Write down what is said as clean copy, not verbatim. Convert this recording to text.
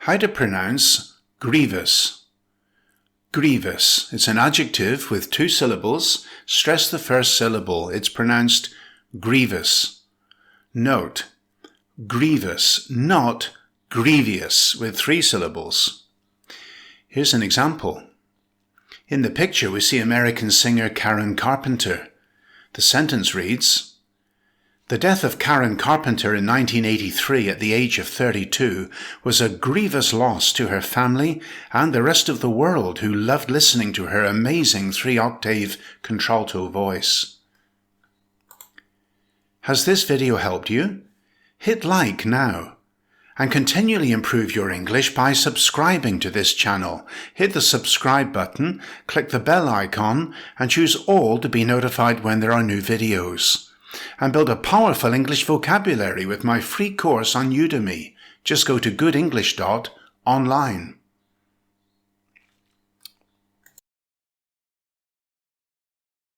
How to pronounce grievous. Grievous. It's an adjective with two syllables. Stress the first syllable. It's pronounced grievous. Note, grievous, not grievous, with three syllables. Here's an example. In the picture, we see American singer Karen Carpenter. The sentence reads, "The death of Karen Carpenter in 1983 at the age of 32 was a grievous loss to her family and the rest of the world who loved listening to her amazing 3-octave contralto voice." Has this video helped you? Hit like now. And continually improve your English by subscribing to this channel. Hit the subscribe button, click the bell icon, and choose all to be notified when there are new videos. And build a powerful English vocabulary with my free course on Udemy. Just go to goodenglish.online.